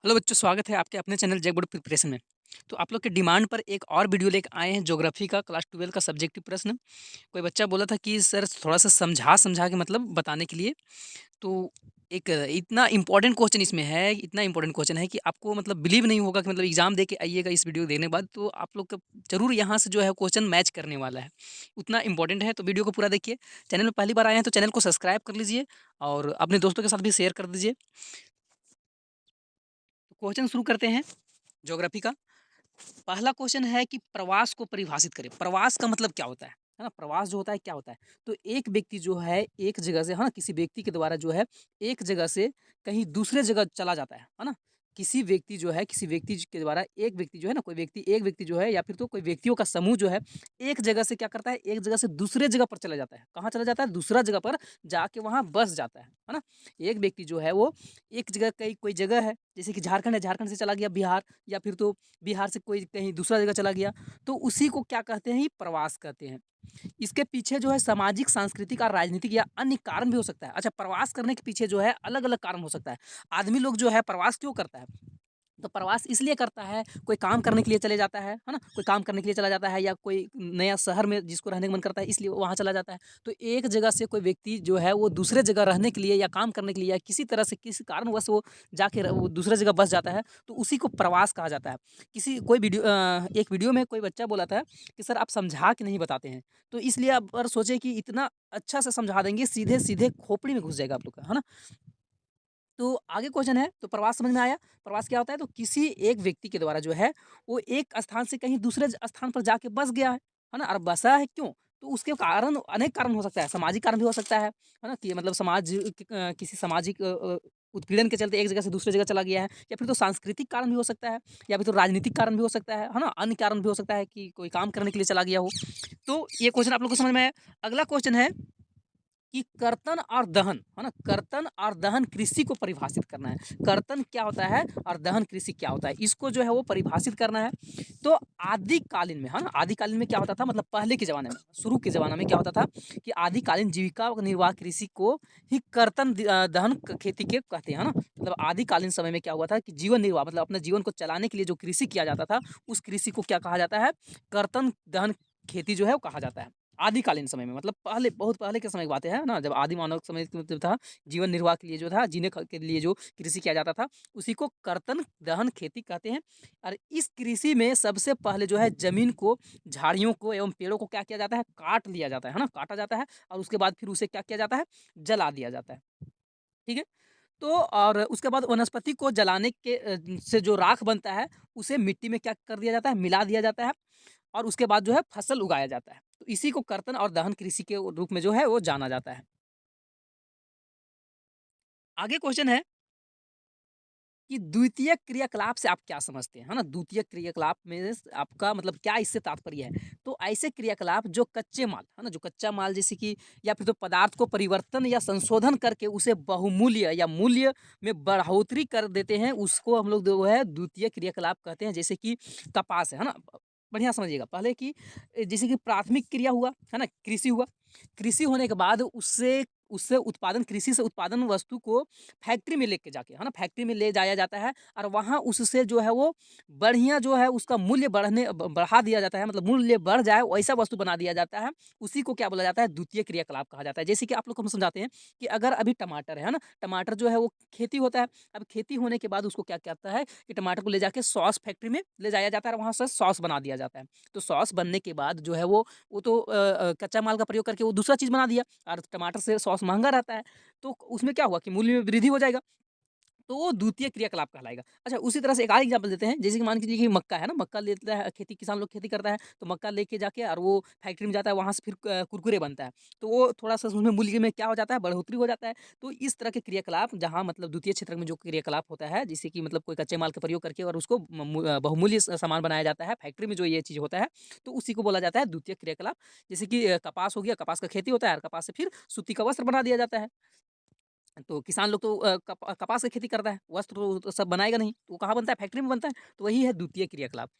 Hello बच्चों, स्वागत है आपके अपने चैनल जैक बोर्ड प्रिपरेशन में। तो आप लोग के डिमांड पर एक और वीडियो लेके आए हैं ज्योग्राफी का क्लास 12 का सब्जेक्टिव प्रश्न। कोई बच्चा बोला था कि सर थोड़ा-सा समझा के मतलब बताने के लिए। तो एक इतना इम्पोर्टेंट क्वेश्चन इसमें है, इतना इम्पोर्टेंट क्वेश्चन है कि आपको मतलब बिलीव नहीं होगा कि मतलब एग्ज़ाम दे के आइएगा इस वीडियो देखने के बाद तो आप लोग का ज़रूर यहाँ से जो है क्वेश्चन मैच करने वाला है। उतना इम्पोर्टेंट है तो वीडियो को पूरा देखिए। चैनल में पहली बार आए हैं तो चैनल को सब्सक्राइब कर लीजिए और अपने दोस्तों के साथ भी शेयर कर दीजिए। क्वेश्चन शुरू करते हैं ज्योग्राफी का। पहला क्वेश्चन है कि प्रवास को परिभाषित करें। प्रवास का मतलब क्या होता है ना? प्रवास जो होता है क्या होता है? तो एक व्यक्ति जो है एक जगह से, है ना, किसी व्यक्ति के द्वारा जो है एक जगह से कहीं दूसरे जगह चला जाता है ना? किसी व्यक्ति जो है किसी व्यक्ति के द्वारा एक व्यक्ति जो है ना, कोई व्यक्ति एक व्यक्ति जो है या फिर तो कोई व्यक्तियों का समूह जो है एक जगह से क्या करता है, एक जगह से दूसरे जगह पर चला जाता है। कहाँ चला जाता है? दूसरा जगह पर जाके वहाँ बस जाता है ना? एक व्यक्ति जो है वो एक जगह कहीं कोई जगह है, जैसे कि झारखंड है, झारखंड से चला गया बिहार, या फिर तो बिहार से कोई कहीं दूसरा जगह चला गया, तो उसी को क्या कहते हैं? प्रवास कहते हैं। इसके पीछे जो है सामाजिक, सांस्कृतिक और राजनीतिक या अन्य कारण भी हो सकता है। अच्छा, प्रवास करने के पीछे जो है अलग-अलग कारण हो सकता है। आदमी लोग जो है प्रवास क्यों करता है? तो प्रवास इसलिए करता है, कोई काम करने के लिए चले जाता है ना? कोई काम करने के लिए चला जाता है या कोई नया शहर में जिसको रहने का मन करता है इसलिए वो वहाँ चला जाता है। तो एक जगह से कोई व्यक्ति जो है वो दूसरे जगह रहने के लिए या काम करने के लिए या किसी तरह से किसी कारणवश वो जाके वो दूसरे जगह बस जाता है, तो उसी को प्रवास कहा जाता है। एक वीडियो में कोई बच्चा बोला था कि सर आप समझा के नहीं बताते हैं। तो इसलिए आप अगर सोचे कि इतना अच्छा से समझा देंगे, सीधे-सीधे खोपड़ी में घुस जाएगा आप लोग का, है ना? तो आगे क्वेश्चन है, तो प्रवास समझ में आया। प्रवास क्या होता है? तो किसी एक व्यक्ति के द्वारा जो है वो एक स्थान से कहीं दूसरे स्थान पर जाके बस गया है ना? और बसा है क्यों? तो उसके कारण अनेक कारण हो सकता है, सामाजिक कारण भी हो सकता है ना? कि मतलब किसी सामाजिक उत्पीड़न के चलते एक जगह से दूसरी जगह चला गया है, या फिर तो सांस्कृतिक कारण भी हो सकता है, या फिर तो राजनीतिक कारण भी हो सकता है ना? अन्य कारण भी हो सकता है कि कोई काम करने के लिए चला गया हो। तो ये क्वेश्चन आप लोग को समझ में आया। अगला क्वेश्चन है कि कर्तन और दहन, है ना? कर्तन और दहन कृषि को परिभाषित करना है। कर्तन क्या होता है और दहन कृषि क्या होता है? इसको जो है वो परिभाषित करना है। तो आदिकालीन में, है ना? आदिकालीन में क्या होता था? मतलब पहले के ज़माने में, शुरू के ज़माने में क्या होता था कि आदिकालीन जीविका निर्वाह कृषि को ही दहन खेती के कहते हैं, है ना? मतलब आदिकालीन समय में क्या हुआ था कि जीवन निर्वाह मतलब अपने जीवन को चलाने के लिए जो कृषि किया जाता था, उस कृषि को क्या कहा जाता है? कर्तन दहन खेती जो है वो कहा जाता है। आदिकालीन समय में मतलब पहले, बहुत पहले के समय की बातें हैं ना, जब आदि मानव समय के मतलब था, जीवन निर्वाह के लिए जो था, के लिए जो कृषि किया जाता था, उसी को कर्तन दहन खेती कहते हैं। और इस कृषि में सबसे पहले जो है जमीन को, झाड़ियों को एवं पेड़ों को क्या किया जाता है? काट लिया जाता है ना? काटा जाता है और उसके बाद फिर उसे क्या किया जाता है? जला दिया जाता है। ठीक है? तो और उसके बाद वनस्पति को जलाने के से जो राख बनता है, उसे मिट्टी में क्या कर दिया जाता है? मिला दिया जाता है और उसके बाद जो है फसल उगाया जाता है। तो इसी को कर्तन और दहन कृषि के रूप में जो है वो जाना जाता है। आगे क्वेश्चन है कि द्वितीयक क्रियाकलाप से आप क्या समझते हैं? है ना? द्वितीयक क्रियाकलाप में आपका मतलब क्या इससे तात्पर्य है? तो ऐसे क्रियाकलाप जो कच्चे माल, है ना? जो कच्चा माल जैसे कि या फिर तो पदार्थ को परिवर्तन या संशोधन करके उसे बहुमूल्य या मूल्य में बढ़ोतरी कर देते हैं, उसको हम लोग जो है द्वितीयक क्रियाकलाप कहते हैं। जैसे कि कपास है ना? बढ़िया समझिएगा। पहले की जैसे कि प्राथमिक क्रिया हुआ, है ना? कृषि हुआ। कृषि होने के बाद उससे उससे उत्पादन कृषि से उत्पादन वस्तु को फैक्ट्री में लेके जाके, है ना? फैक्ट्री में ले जाया जाता है और वहाँ उससे जो है वो बढ़िया जो है उसका मूल्य बढ़ा दिया जाता है, मतलब मूल्य बढ़ जाए वैसा वस्तु बना दिया जाता है। उसी को क्या बोला जाता है? द्वितीय क्रियाकलाप कहा जाता है। जैसे कि आप लोग को हम समझाते हैं कि अगर अभी टमाटर है ना? टमाटर जो है वो खेती होता है। अब खेती होने के बाद उसको क्या कहता है कि टमाटर को ले जाके सॉस फैक्ट्री में ले जाया जाता है और वहाँ से सॉस बना दिया जाता है। तो सॉस बनने के बाद जो है वो तो कच्चा माल का प्रयोग करके वो दूसरा चीज़ बना दिया और टमाटर से सॉस महँगा रहता है। तो उसमें क्या हुआ कि मूल्य में वृद्धि हो जाएगा। तो वो द्वितीय क्रियाकलाप कहलाएगा। अच्छा, उसी तरह से एक और एग्ज़ाम्पल देते हैं, जैसे कि मान के चलिए कि मक्का है ना, मक्का लेता है खेती, किसान लोग खेती करता है, तो मक्का लेके जाके और वो फैक्ट्री में जाता है, वहाँ से फिर कुरकुरे बनता है। तो वो थोड़ा-सा उसमें मूल्य में क्या हो जाता है, बढ़ोतरी हो जाता है। तो इस तरह के क्रियाकलाप जहाँ मतलब द्वितीय क्षेत्र में जो क्रियाकलाप होता है, जैसे कि मतलब कोई कच्चे माल का प्रयोग करके और उसको बहुमूल्य सामान बनाया जाता है, फैक्ट्री में जो ये चीज़ होता है, तो उसी को बोला जाता है द्वितीय क्रियाकलाप। जैसे कि कपास हो गया, कपास का खेती होता है और कपास से फिर सूती का वस्त्र बना दिया जाता है। तो किसान लोग तो कपास की खेती करता है, वस्त्र तो सब बनाएगा नहीं, तो वो कहाँ बनता है? फैक्ट्री में बनता है, तो वही है द्वितीय क्रियाकलाप।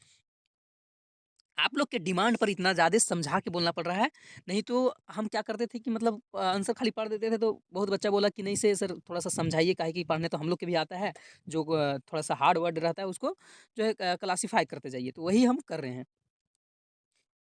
आप लोग के डिमांड पर इतना ज़्यादा समझा के बोलना पड़ रहा है, नहीं तो हम क्या करते थे कि मतलब आंसर खाली पढ़ देते थे, तो बहुत बच्चा बोला कि नहीं से सर थोड़ा-सा समझाइए, काहे कि पढ़ने तो हम लोग के भी आता है, जो थोड़ा-सा हार्ड वर्ड रहता है उसको जो है क्लासिफ़ाई करते जाइए, तो वही हम कर रहे हैं।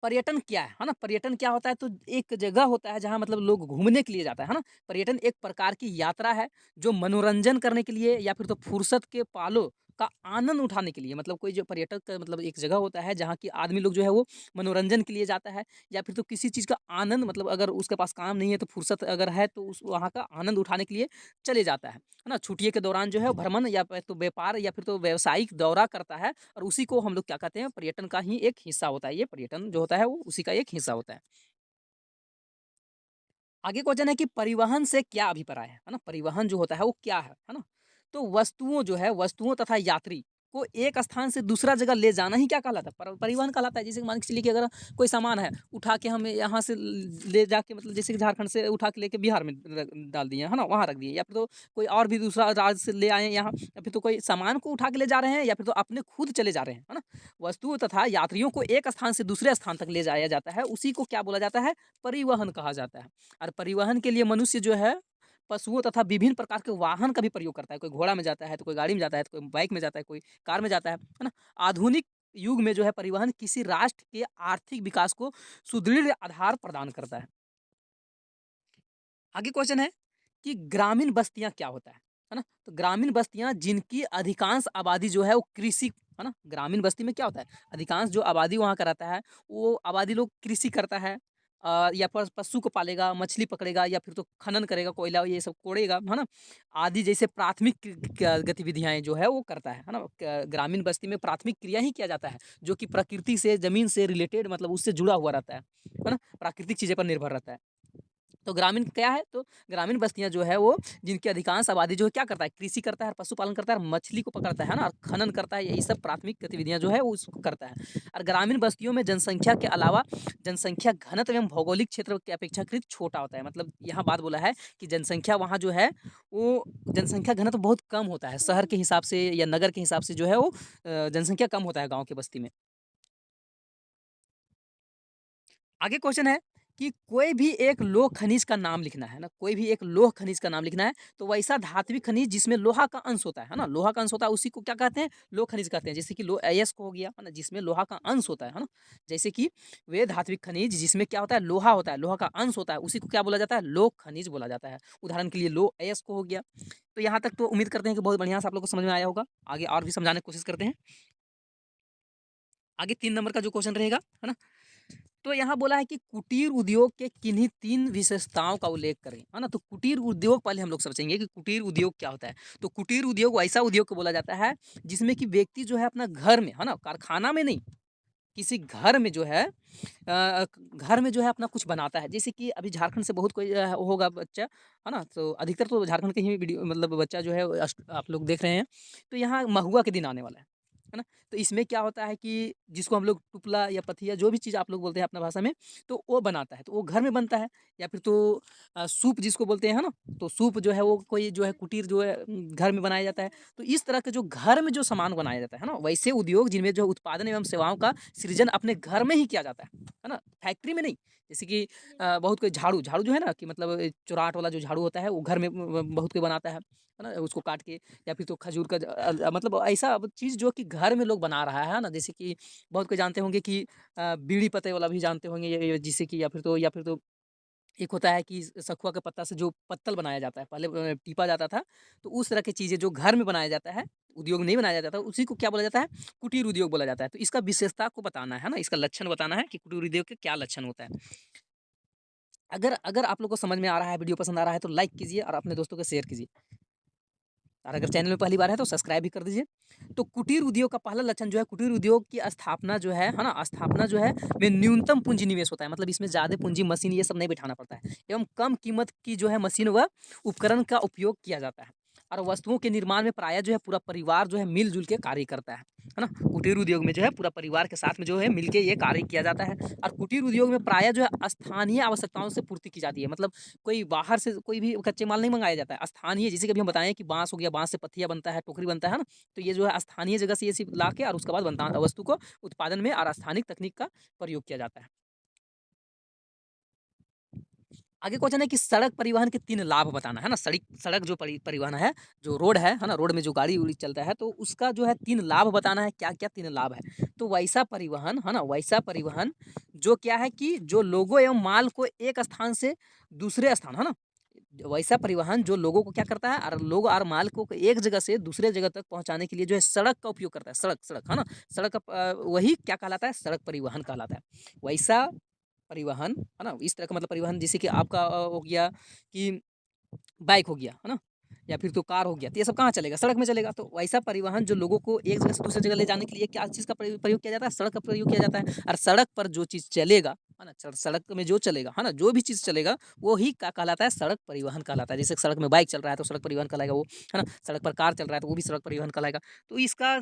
पर्यटन क्या है ना? पर्यटन क्या होता है, तो एक जगह होता है जहाँ मतलब लोग घूमने के लिए जाता है ना? पर्यटन एक प्रकार की यात्रा है जो मनोरंजन करने के लिए या फिर तो फुर्सत के पालों का आनंद उठाने के लिए, मतलब कोई जो पर्यटक मतलब एक जगह होता है जहाँ की आदमी लोग जो है वो मनोरंजन के लिए जाता है, या फिर तो किसी चीज़ का आनंद, मतलब अगर उसके पास काम नहीं है तो फुर्सत अगर है तो उस वहाँ का आनंद उठाने के लिए चले जाता है ना? छुट्टियों के दौरान जो है भ्रमण या फिर तो व्यापार या फिर तो व्यावसायिक दौरा करता है, और उसी को हम लोग क्या कहते हैं, पर्यटन का ही एक हिस्सा होता है। ये पर्यटन जो होता है वो उसी का एक हिस्सा होता है। आगे क्वेश्चन है कि परिवहन से क्या अभिप्राय है ना? परिवहन जो होता है वो क्या है ना? तो वस्तुओं जो है, वस्तुओं तथा यात्री को एक स्थान से दूसरा जगह ले जाना ही क्या कहलाता है? परिवहन कहलाता है। जैसे मान के चलिए कि अगर कोई सामान है, उठा के हम यहाँ से ले जाके, मतलब जैसे कि झारखंड से उठा के लेके बिहार में डाल दिए है ना, वहाँ रख दिए, या फिर तो कोई और भी दूसरा राज्य से ले आए यहाँ, या फिर तो कोई सामान को उठा के ले जा रहे हैं, या फिर तो अपने खुद चले जा रहे हैं, है ना? वस्तुओं तथा यात्रियों को एक स्थान से दूसरे स्थान तक ले जाया जाता है, उसी को क्या बोला जाता है? परिवहन कहा जाता है। और परिवहन के लिए मनुष्य जो है पशुओं तथा विभिन्न प्रकार के वाहन का भी प्रयोग करता है। कोई घोड़ा में जाता है, तो कोई गाड़ी में जाता है, तो कोई बाइक में जाता है, कोई कार में जाता है ना? आधुनिक युग में जो है परिवहन किसी राष्ट्र के आर्थिक विकास को सुदृढ़ आधार प्रदान करता है। आगे क्वेश्चन है कि ग्रामीण बस्तियाँ क्या होता है ना? तो ग्रामीण बस्तियाँ जिनकी अधिकांश आबादी जो है वो कृषि, है ना? ग्रामीण बस्ती में क्या होता है? अधिकांश जो आबादी वहाँ का रहता है, वो आबादी लोग कृषि करता है, या पशु को पालेगा, मछली पकड़ेगा, या फिर तो खनन करेगा, कोयला ये सब कोड़ेगा, है ना? आदि जैसे प्राथमिक गतिविधियाँ जो है वो करता है ना? ग्रामीण बस्ती में प्राथमिक क्रिया ही किया जाता है, जो कि प्रकृति से, जमीन से रिलेटेड, मतलब उससे जुड़ा हुआ रहता है ना? प्राकृतिक चीज़ें पर निर्भर रहता है। तो ग्रामीण क्या है, तो ग्रामीण बस्तियाँ जो है वो जिनकी अधिकांश आबादी जो है क्या करता है, कृषि करता है, पशुपालन करता है, मछली को पकड़ता है ना, और खनन करता है, यही सब प्राथमिक गतिविधियाँ जो है वो उसको करता है। और ग्रामीण बस्तियों में जनसंख्या के अलावा जनसंख्या घनत्व एवं भौगोलिक क्षेत्र के अपेक्षाकृत छोटा होता है। मतलब यहाँ बात बोला है कि जनसंख्या वहाँ जो है वो जनसंख्या घनत्व बहुत कम होता है, शहर के हिसाब से या नगर के हिसाब से जो है वो जनसंख्या कम होता है गाँव के बस्ती में। आगे क्वेश्चन है कि कोई भी एक लौह खनिज का नाम लिखना है ना, कोई भी एक लौह खनिज का नाम लिखना है, तो वैसा धात्विक खनिज जिसमें लोहा का अंश होता है ना, लोहा का अंश होता है, उसी को क्या कहते हैं, लौह खनिज कहते हैं। जैसे कि लो अयस्क हो गया है ना, जिसमें लोहा का अंश होता है ना। जैसे कि वे धात्विक खनिज जिसमें क्या होता है, लोहा होता है, लोहा का अंश होता है, उसी को क्या बोला जाता है, लौह खनिज बोला जाता है। उदाहरण के लिए लो अयस्क हो गया। तो यहाँ तक तो उम्मीद करते हैं कि बहुत बढ़िया से आप लोग को समझ में आया होगा। आगे और भी समझाने की कोशिश करते हैं। आगे 3 नंबर का जो क्वेश्चन रहेगा, है ना? तो यहाँ बोला है कि कुटीर उद्योग के किन्हीं 3 विशेषताओं का उल्लेख करें, है ना? तो कुटीर उद्योग पहले हम लोग समझेंगे कि कुटीर उद्योग क्या होता है। तो कुटीर उद्योग वैसा उद्योग को बोला जाता है जिसमें कि व्यक्ति जो है अपना घर में, है ना? कारखाना में नहीं, किसी घर में जो है घर में जो है अपना कुछ बनाता है। जैसे कि अभी झारखंड से बहुत कोई होगा बच्चा, है ना? तो अधिकतर तो झारखंड के ही वीडियो, मतलब बच्चा जो है आप लोग देख रहे हैं। तो यहाँ महुआ के दिन आने वाला है ना? तो इसमें क्या होता है कि जिसको हम लोग टुपला या पथिया जो भी चीज़ आप लोग बोलते हैं अपना भाषा में, तो वो बनाता है। तो वो घर में बनता है, या फिर तो सूप जिसको बोलते हैं, है ना? तो सूप जो है वो कोई जो है कुटीर जो है घर में बनाया जाता है। तो इस तरह के जो घर में जो सामान बनाया जाता है ना, वैसे उद्योग जिनमें जो उत्पादन एवं सेवाओं का सृजन अपने घर में ही किया जाता है ना? फैक्ट्री में नहीं। जैसे कि बहुत कोई झाड़ू झाड़ू जो है ना, कि मतलब चौराठ वाला जो झाड़ू होता है वो घर में बहुत कोई बनाता है ना? उसको काट के, या फिर तो खजूर का मतलब ऐसा चीज़ जो कि घर में लोग बना रहा है ना? जैसे कि बहुत कोई जानते होंगे कि बीड़ी पत्ते वाला भी जानते होंगे, ये जिससे कि या फिर तो एक होता है कि सखुआ के पत्ता से जो पत्तल बनाया जाता है, पहले टीपा जाता था। तो उस तरह की चीज़ें जो घर में बनाया जाता है, उद्योग नहीं बनाया जाता, उसी को क्या बोला जाता है, कुटीर उद्योग बोला जाता है। तो इसका विशेषता को बताना है ना, इसका लक्षण बताना है कि कुटीर उद्योग के क्या लक्षण होता है। अगर अगर आप लोग को समझ में आ रहा है, वीडियो पसंद आ रहा है, तो लाइक कीजिए और अपने दोस्तों को शेयर कीजिए। और अगर चैनल में पहली बार है तो सब्सक्राइब भी कर दीजिए। तो कुटीर उद्योग का पहला लक्षण जो है, कुटीर उद्योग की स्थापना जो है ना? स्थापना जो है में न्यूनतम पूंजी निवेश होता है। मतलब इसमें ज़्यादा पूंजी, मशीन ये सब नहीं बिठाना पड़ता है, एवं कम कीमत की जो है मशीन व उपकरण का उपयोग किया जाता है। और वस्तुओं के निर्माण में प्रायः जो है पूरा परिवार जो है मिल-जुल के कार्य करता है ना? कुटीर उद्योग में जो है पूरा परिवार के साथ में जो है मिलके ये कार्य किया जाता है और कुटीर उद्योग में प्रायः जो है स्थानीय आवश्यकताओं से पूर्ति की जाती है। मतलब कोई बाहर से कोई भी कच्चे माल नहीं मँगाया जाता है। स्थानीय जैसे कि अभी हम बताएँ कि बाँस हो गया, बाँस से पथिया बनता है, टोकरी बनता है ना? तो ये जो है स्थानीय जगह से ये सिर्फ़ ला के और उसके बाद बनता वस्तु को उत्पादन में और स्थानिक तकनीक का प्रयोग किया जाता है। आगे क्वेश्चन है कि सड़क परिवहन के 3 लाभ बताना, है ना? सड़क सड़क जो परिवहन है, जो रोड है ना? रोड में जो गाड़ी-उड़ी चलता है, तो उसका जो है 3 लाभ बताना है, क्या-क्या 3 लाभ है? तो वैसा परिवहन, है ना? वैसा परिवहन जो क्या है कि जो लोगों एवं माल को एक स्थान से दूसरे स्थान, है ना? वैसा परिवहन जो लोगों को क्या करता है और लोग और माल को एक जगह से दूसरे जगह तक पहुँचाने के लिए जो है सड़क का उपयोग करता है, सड़क सड़क, है ना? सड़क वही क्या कहलाता है? सड़क परिवहन कहलाता है। वैसा परिवहन, है ना? इस तरह का मतलब परिवहन जैसे कि आपका हो गया कि बाइक हो गया, है ना? या फिर तो कार हो गया, तो ये सब कहाँ चलेगा? सड़क में चलेगा। तो वैसा परिवहन जो लोगों को एक जगह से दूसरी जगह ले जाने के लिए क्या चीज़ का प्रयोग किया जाता है? सड़क का प्रयोग किया जाता है और सड़क पर जो चीज़ चलेगा, है ना? सड़क में जो चलेगा, है ना? जो भी चीज़ चलेगा, वो ही क्या कहलाता है? सड़क परिवहन कहलाता है। जैसे सड़क में बाइक चल रहा है, तो सड़क परिवहन कहलाएगा वो, है ना? सड़क पर कार चल रहा है, तो वो भी सड़क परिवहन कहलाएगा। तो इसका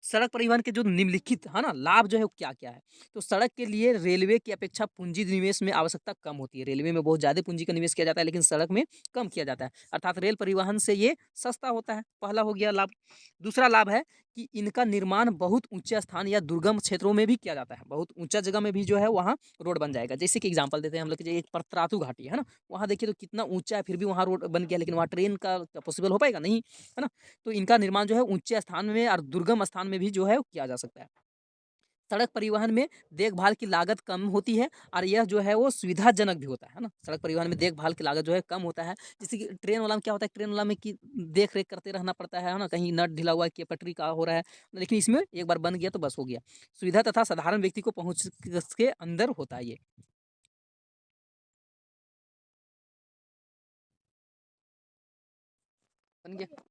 सड़क परिवहन के जो निम्नलिखित है ना लाभ जो है वो क्या-क्या है? तो सड़क के लिए रेलवे की अपेक्षा पूंजी निवेश में आवश्यकता कम होती है। रेलवे में बहुत ज़्यादा पूंजी का निवेश किया जाता है लेकिन सड़क में कम किया जाता है। अर्थात रेल परिवहन से ये सस्ता होता है, पहला हो गया लाभ। दूसरा लाभ है कि इनका निर्माण बहुत ऊँचे स्थान या दुर्गम क्षेत्रों में भी किया जाता है। बहुत ऊँचा जगह में भी जो है वहाँ रोड बन जाएगा। जैसे कि एग्ज़ाम्पल देते हैं हम लोग कि एक परतरातू घाटी है ना? वहाँ देखिए तो कितना ऊँचा है फिर भी वहाँ रोड बन गया लेकिन वहाँ ट्रेन का पॉसिबल हो पाएगा? नहीं, है ना? तो इनका निर्माण जो है ऊँचे स्थान में और दुर्गम स्थान में भी जो है किया जा सकता है। सड़क परिवहन में देखभाल की लागत कम होती है और यह जो है वो सुविधाजनक भी होता है ना? सड़क परिवहन में देखभाल की लागत जो है कम होता है। जैसे कि ट्रेन वाला में क्या होता है, ट्रेन वाला में कि देख-रेख करते रहना पड़ता है ना? कहीं नट ढीला हुआ है कि पटरी का हो रहा है। लेकिन इसमें एक बार बन गया तो बस हो गया। सुविधा तथा साधारण व्यक्ति को पहुँच के अंदर होता है ये। बन गया।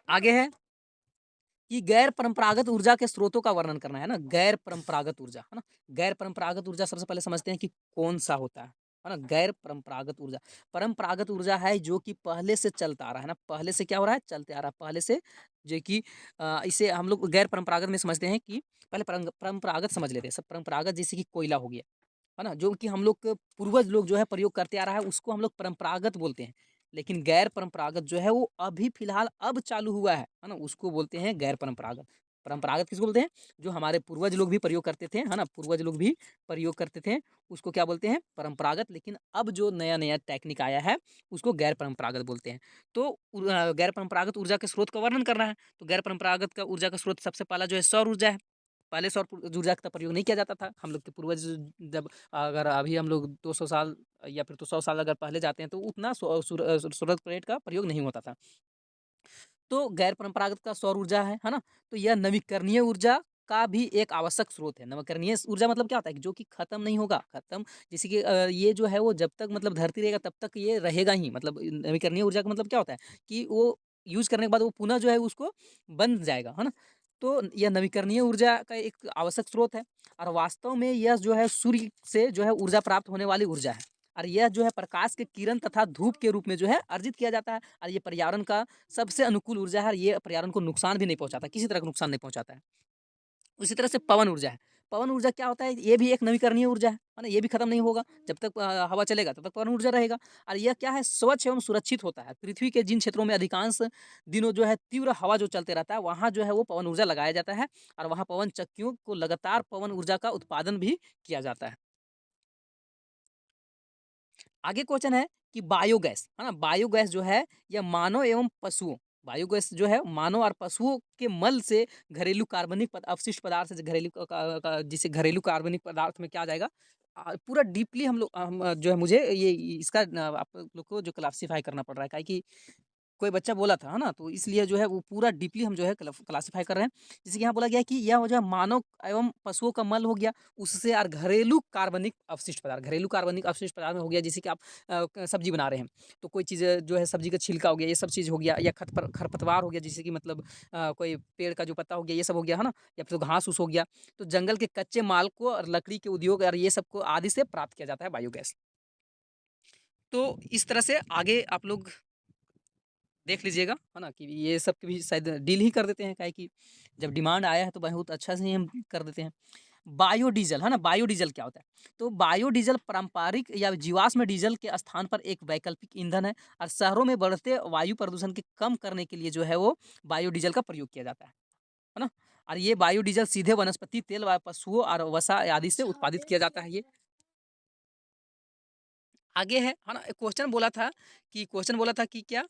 आगे है कि गैर परंपरागत ऊर्जा के स्रोतों का वर्णन करना है ना, गैर परंपरागत ऊर्जा, है ना? गैर परंपरागत ऊर्जा सबसे पहले समझते हैं कि कौन-सा होता है ना? गैर परंपरागत ऊर्जा, परंपरागत ऊर्जा है जो कि पहले से चलता आ रहा है ना, पहले से क्या हो रहा है? चलते आ रहा है, पहले से जो कि इसे हम लोग गैर परंपरागत में समझते हैं कि पहले परंपरागत समझ लेते हैं, सब परंपरागत जैसे कि कोयला हो गया, है ना? जो कि हम लोग के पूर्वज लोग जो है प्रयोग करते आ रहा है, उसको हम लोग परंपरागत बोलते हैं। लेकिन गैर परंपरागत जो है वो अभी फ़िलहाल अब चालू हुआ है ना? उसको बोलते हैं गैर परंपरागत। परंपरागत किसको बोलते हैं? जो हमारे पूर्वज लोग भी प्रयोग करते थे, है ना? पूर्वज लोग भी प्रयोग करते थे, उसको क्या बोलते हैं? परंपरागत। लेकिन अब जो नया-नया टेक्निक आया है, उसको गैर परंपरागत बोलते हैं। तो गैर परंपरागत ऊर्जा के स्रोत का वर्णन करना है, तो गैर परंपरागत का ऊर्जा का स्रोत सबसे पहला जो है सौर ऊर्जा है। पहले सौर ऊर्जा का प्रयोग नहीं किया जाता था। हम लोग के पूर्वज जब अगर अभी हम लोग 200 साल या फिर तो 100 साल अगर पहले जाते हैं तो उतना सूरज प्लेट का प्रयोग नहीं होता था। तो गैर परंपरागत का सौर ऊर्जा है ना? तो यह नवीकरणीय ऊर्जा का भी एक आवश्यक स्रोत है। नवीकरणीय ऊर्जा मतलब क्या होता है कि जो कि खत्म नहीं होगा, खत्म जैसे कि ये जो है वो जब तक मतलब धरती रहेगा तब तक ये रहेगा ही। मतलब नवीकरणीय ऊर्जा का मतलब क्या होता है कि वो यूज़ करने के बाद वो पुनः जो है उसको बन जाएगा, है ना? तो यह नवीकरणीय ऊर्जा का एक आवश्यक स्रोत है और वास्तव में यह जो है सूर्य से जो है ऊर्जा प्राप्त होने वाली ऊर्जा है। और यह जो है प्रकाश के किरण तथा धूप के रूप में जो है अर्जित किया जाता है और ये पर्यावरण का सबसे अनुकूल ऊर्जा है और ये पर्यावरण को नुकसान भी नहीं पहुँचाता, किसी तरह का नुकसान नहीं पहुँचाता है। उसी तरह से पवन ऊर्जा है। पवन ऊर्जा क्या होता है? ये भी एक नवीकरणीय ऊर्जा है ना? ये भी खत्म नहीं होगा, जब तक हवा चलेगा तब तक पवन ऊर्जा रहेगा और यह क्या है स्वच्छ एवं सुरक्षित होता है। पृथ्वी के जिन क्षेत्रों में अधिकांश दिनों जो है तीव्र हवा जो चलते रहता है, वहाँ जो है वो पवन ऊर्जा लगाया जाता है और वहाँ पवन चक्कियों को लगातार पवन ऊर्जा का उत्पादन भी किया जाता है। आगे क्वेश्चन है कि बायोगैस, है ना? बायोगैस जो है यह मानव एवं पशुओं बायोगैस जो है मानव और पशुओं के मल से घरेलू कार्बनिक अवशिष्ट पदार्थ से घरेलू जिसे घरेलू कार्बनिक पदार्थ में क्या आ जाएगा पूरा डीपली हम जो है मुझे ये इसका आप लोग को जो क्लासिफाई करना पड़ रहा है काहे कि कोई बच्चा बोला था, है ना? तो इसलिए जो है वो पूरा डीपली हम जो है क्लासिफ़ाई कर रहे हैं। जैसे कि यहाँ बोला गया है कि यह जो है मानव एवं पशुओं का मल हो गया, उससे और घरेलू कार्बनिक अवशिष्ट पदार्थ में हो गया जैसे कि आप सब्ज़ी बना रहे हैं, तो कोई चीज़ जो है सब्ज़ी का छिलका हो गया, ये सब चीज़ हो गया या खरपतवार हो गया जैसे कि मतलब कोई पेड़ का जो पत्ता हो गया, ये सब हो गया, है ना? या फिर घास-फूस हो गया, तो जंगल के कच्चे माल को और लकड़ी के उद्योग और ये सब को आदि से प्राप्त किया जाता है बायोगैस। तो इस तरह से आगे आप लोग देख लीजिएगा, है ना? कि ये सब भी शायद डील ही कर देते हैं, काहे कि जब डिमांड आया है तो बहुत अच्छा से ही हम कर देते हैं। बायोडीज़ल, है ना? बायोडीज़ल क्या होता है? तो बायोडीज़ल पारंपरिक या जीवाश्म डीज़ल के स्थान पर एक वैकल्पिक ईंधन है और शहरों में बढ़ते वायु प्रदूषण के कम करने के लिए जो है वो बायोडीज़ल का प्रयोग किया जाता है ना? और ये बायोडीज़ल सीधे वनस्पति तेल व पशुओं और वसा आदि से उत्पादित किया जाता है ये। आगे है ना? एक क्वेश्चन बोला था कि क्या?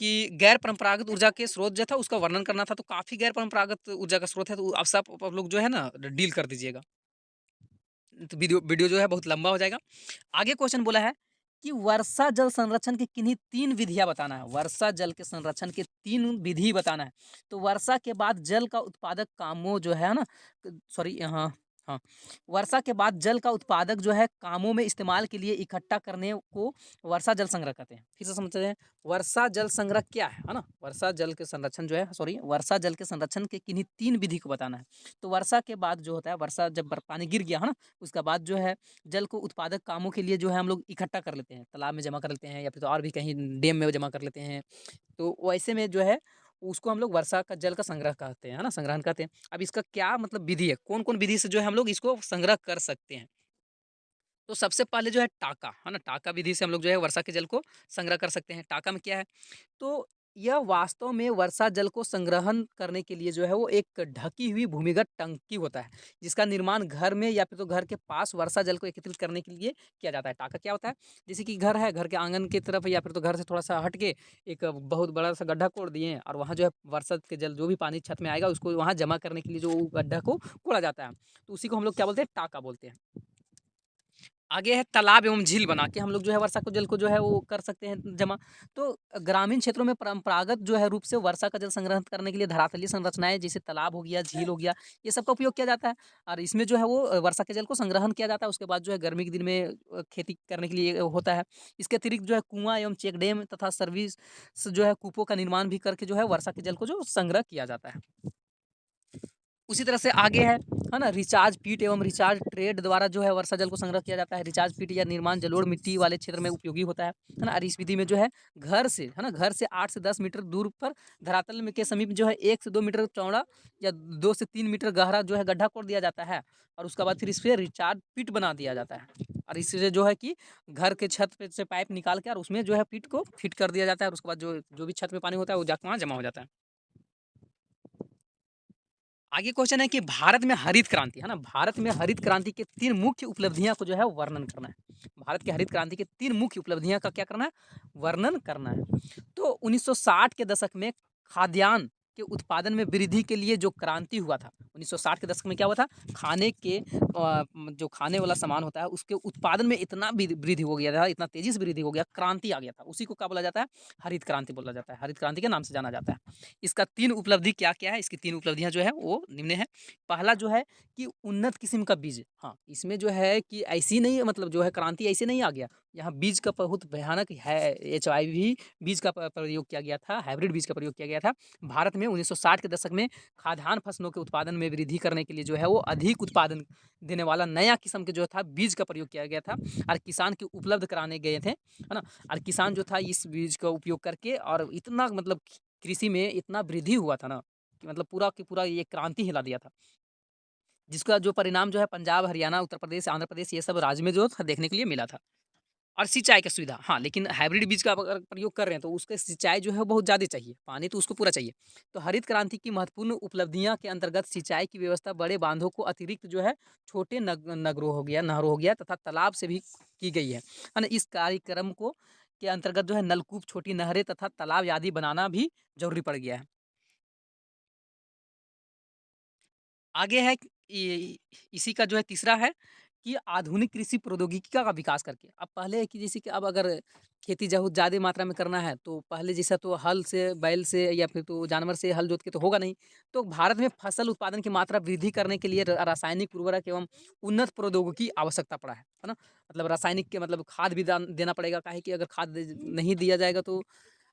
कि गैर परंपरागत ऊर्जा के स्रोत जो था उसका वर्णन करना था, तो काफ़ी गैर परंपरागत ऊर्जा का स्रोत है, तो अब सब आप लोग जो है ना डील कर दीजिएगा। तो वीडियो वीडियो जो है बहुत लंबा हो जाएगा। आगे क्वेश्चन बोला है कि वर्षा जल संरक्षण की किन्हीं 3 विधियाँ बताना है। वर्षा जल के संरक्षण के 3 विधि बताना है। तो वर्षा के बाद जल का उत्पादक कामों जो है ना, सॉरी, हाँ, हाँ। वर्षा के बाद जल का उत्पादक जो है कामों में इस्तेमाल के लिए इकट्ठा करने को वर्षा जल संग्रह कहते हैं। फिर से समझते हैं, वर्षा जल संग्रह क्या है ना? वर्षा जल के संरक्षण जो है, सॉरी, वर्षा जल के संरक्षण के किन्हीं 3 विधि को बताना है। तो वर्षा के बाद जो होता है, वर्षा जब पानी गिर गया है ना, उसका बाद जो है जल को उत्पादक कामों के लिए जो है हम लोग इकट्ठा कर लेते हैं, तालाब में जमा कर लेते हैं या फिर तो और भी कहीं डैम में जमा कर लेते हैं। तो वैसे में जो है उसको हम लोग वर्षा का जल का संग्रह कहते हैं, है ना? संग्रहण कहते हैं। अब इसका क्या मतलब विधि है, कौन-कौन विधि से जो है हम लोग इसको संग्रह कर सकते हैं? तो सबसे पहले जो है टाका, है ना? टाका विधि से हम लोग जो है वर्षा के जल को संग्रह कर सकते हैं। टाका में क्या है? तो यह वास्तव में वर्षा जल को संग्रहण करने के लिए जो है वो एक ढकी हुई भूमिगत टंकी होता है, जिसका निर्माण घर में या फिर तो घर के पास वर्षा जल को एकत्रित करने के लिए किया जाता है। टाका क्या होता है? जैसे कि घर है, घर के आंगन की तरफ या फिर तो घर से थोड़ा-सा हट के एक बहुत बड़ा-सा गड्ढा कोड़ दिए और वहाँ जो है वर्षा के जल जो भी पानी छत में आएगा उसको वहाँ जमा करने के लिए जो गड्ढा को कोड़ा जाता है। तो उसी को हम लोग क्या बोलते हैं? टाका बोलते हैं। आगे है तालाब एवं झील बना के हम लोग जो है वर्षा को जल को जो है वो कर सकते हैं जमा। तो ग्रामीण क्षेत्रों में परंपरागत जो है रूप से वर्षा का जल संग्रह करने के लिए धरातलीय संरचनाएं जैसे तालाब हो गया, झील हो गया, ये सब का उपयोग किया जाता है। और इसमें जो है वो वर्षा के जल को संग्रहण किया जाता है। उसके बाद जो है गर्मी के दिन में खेती करने के लिए होता है। इसके अतिरिक्त जो है कुआं एवं चेक डैम तथा सर्विस जो है कूपों का निर्माण भी करके जो है वर्षा के जल को जो संग्रह किया जाता है। उसी तरह से आगे है ना? रिचार्ज पिट एवं रिचार्ज ट्रेड द्वारा जो है वर्षा जल को संग्रह किया जाता है। रिचार्ज पिट या निर्माण जलोढ़ मिट्टी वाले क्षेत्र में उपयोगी होता है ना? और इस विधि में जो है घर से, है ना? घर से 8 से 10 मीटर दूर पर धरातल में के समीप जो है 1 से 2 मीटर चौड़ा या 2 से 3 मीटर गहरा जो है गड्ढा खोद दिया जाता है और उसके बाद फिर इस पे रिचार्ज पिट बना दिया जाता है। और इससे जो है कि घर के छत पे से पाइप निकाल के और उसमें जो है पिट को फिट कर दिया जाता है और उसके बाद जो जो भी छत में पानी होता है वो जाके वहाँ जमा हो जाता है। आगे क्वेश्चन है कि भारत में हरित क्रांति, है ना? भारत में हरित क्रांति के 3 मुख्य उपलब्धियाँ को जो है वर्णन करना है। भारत की हरित क्रांति के 3 मुख्य उपलब्धियाँ का क्या करना है? वर्णन करना है। तो 1960 के दशक में खाद्यान्न के उत्पादन में वृद्धि के लिए जो क्रांति हुआ था, 1960 के दशक में क्या हुआ था? खाने के जो खाने वाला सामान होता है उसके उत्पादन में इतना वृद्धि हो गया था, इतना तेज़ी से वृद्धि हो गया, क्रांति आ गया था। उसी को क्या बोला जाता है? हरित क्रांति बोला जाता है। हरित क्रांति के नाम से जाना जाता है। इसका 3 उपलब्धि क्या-क्या है? इसकी 3 उपलब्धियाँ जो है वो निम्न है। पहला जो है कि उन्नत किस्म का बीज, हाँ, इसमें जो है कि ऐसी नहीं, मतलब जो है क्रांति ऐसे नहीं आ गया। यहाँ बीज का बहुत भयानक है, एचआईवी बीज का प्रयोग किया गया था, हाइब्रिड बीज का प्रयोग किया गया था। भारत में 1960 के दशक में खाद्यान्न फसलों के उत्पादन में वृद्धि करने के लिए जो है वो अधिक उत्पादन देने वाला नया किस्म के जो था बीज का प्रयोग किया गया था और किसान को उपलब्ध कराने गए थे, है ना? और किसान जो था इस बीज का उपयोग करके और इतना मतलब कृषि में इतना वृद्धि हुआ था ना कि मतलब पूरा की पूरा ये क्रांति हिला दिया था। जिसका जो परिणाम जो है पंजाब, हरियाणा, उत्तर प्रदेश, आंध्र प्रदेश ये सब राज्य में जो था देखने के लिए मिला था। और सिंचाई की सुविधा, हाँ, लेकिन हाइब्रिड बीज का आप अगर प्रयोग कर रहे हैं तो उसके सिंचाई जो है बहुत ज़्यादा चाहिए, पानी तो उसको पूरा चाहिए। तो हरित क्रांति की महत्वपूर्ण उपलब्धियाँ के अंतर्गत सिंचाई की व्यवस्था बड़े बांधों को अतिरिक्त जो है छोटे नगरों हो गया, नहरों हो गया तथा तालाब से भी की गई है ना? इस कार्यक्रम को के अंतर्गत जो है नलकूप, छोटी नहरें तथा तालाब आदि बनाना भी ज़रूरी पड़ गया है। आगे है इसी का जो है तीसरा है कि आधुनिक कृषि प्रौद्योगिकी का विकास करके। अब पहले है कि जैसे कि अब अगर खेती बहुत ज़्यादा मात्रा में करना है तो पहले जैसा तो हल से, बैल से या फिर तो जानवर से हल जोत के तो होगा नहीं। तो भारत में फसल उत्पादन की मात्रा वृद्धि करने के लिए रासायनिक उर्वरक एवं उन्नत प्रौद्योगिकी आवश्यकता पड़ा है ना? मतलब रासायनिक के मतलब खाद भी देना पड़ेगा, काहे कि अगर खाद नहीं दिया जाएगा तो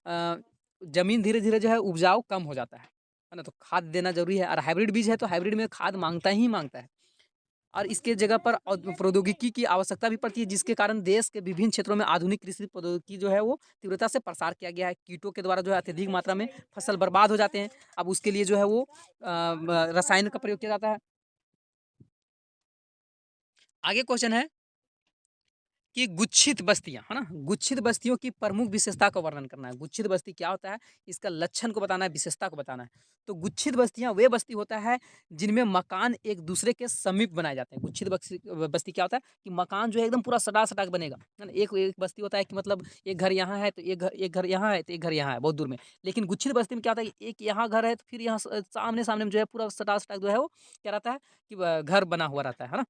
अ, ज़मीन धीरे-धीरे जो है उपजाऊ कम हो जाता है ना? तो खाद देना ज़रूरी है और हाइब्रिड बीज है तो हाइब्रिड में खाद माँगता ही माँगता है। और इसके जगह पर प्रौद्योगिकी की आवश्यकता भी पड़ती है, जिसके कारण देश के विभिन्न क्षेत्रों में आधुनिक कृषि प्रौद्योगिकी जो है वो तीव्रता से प्रसार किया गया है। कीटों के द्वारा जो है अत्यधिक मात्रा में फसल बर्बाद हो जाते हैं। अब उसके लिए जो है वो रसायन का प्रयोग किया जाता है। आगे क्वेश्चन है कि गुच्छित बस्तियाँ, है ना? गुच्छित बस्तियों की प्रमुख विशेषता का वर्णन करना है। गुच्छित बस्ती क्या होता है? इसका लक्षण को बताना है, विशेषता को बताना है। तो गुच्छित बस्तियाँ वे बस्ती होता है जिनमें मकान एक दूसरे के समीप बनाए जाते हैं। गुच्छित बस्ती बस्ती क्या होता है कि मकान जो है एकदम पूरा सटा-सटा के बनेगा, है ना? एक एक बस्ती होता है कि मतलब एक घर यहाँ है तो एक घर यहाँ है तो एक घर यहाँ है, बहुत दूर में। लेकिन गुच्छित बस्ती में क्या होता है कि एक यहाँ घर है तो फिर यहाँ सामने-सामने में जो है पूरा सटा-सटा जो है वो क्या रहता है कि घर बना हुआ रहता है ना?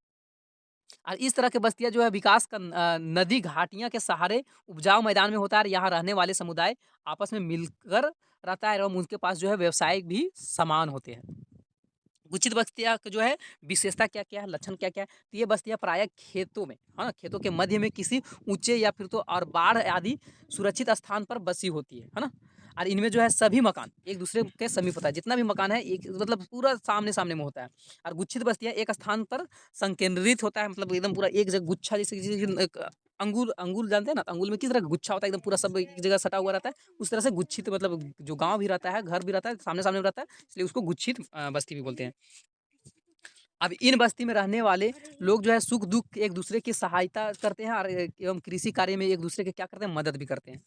और इस तरह के बस्तियाँ जो है विकास का नदी घाटियाँ के सहारे उपजाऊ मैदान में होता है और यहाँ रहने वाले समुदाय आपस में मिलकर रहता है एवं उनके पास जो है व्यवसाय भी समान होते हैं। गुच्छित बस्तियाँ का जो है विशेषता क्या-क्या है, लक्षण क्या-क्या है? तो ये बस्तियाँ प्रायः खेतों में, हाँ, खेतों के मध्य में किसी ऊँचे या फिर तो और बाढ़ आदि सुरक्षित स्थान पर बसी होती है ना? और इनमें जो है सभी मकान एक दूसरे के समीप होता है, जितना भी मकान है एक मतलब पूरा सामने-सामने में होता है। और गुच्छित बस्तियाँ एक स्थान पर संकेंद्रित होता है, मतलब एकदम पूरा एक जगह गुच्छा जैसे एक अंगूर अंगूर जानते हैं ना? तो अंगूर में किस तरह का गुच्छा होता है, एकदम पूरा सब एक जगह सटा हुआ रहता है, उस तरह से गुच्छित मतलब जो गाँव भी रहता है, घर भी रहता है, सामने-सामने में रहता है, इसलिए उसको गुच्छित बस्ती भी बोलते हैं। अब इन बस्ती में रहने वाले लोग जो है सुख-दुःख एक दूसरे की सहायता करते हैं और एवं कृषि कार्य में एक दूसरे के क्या करते हैं, मदद भी करते हैं।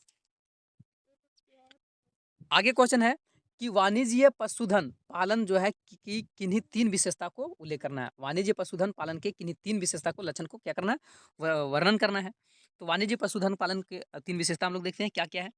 आगे क्वेश्चन है कि वाणिज्य पशुधन पालन जो है कि किन्हीं 3 विशेषता को उल्लेख करना है। वाणिज्य पशुधन पालन के किन्हीं 3 विशेषता को लक्षण को क्या करना है? वर्णन करना है। तो वाणिज्य पशुधन पालन के 3 विशेषता हम लोग देखते हैं क्या-क्या है?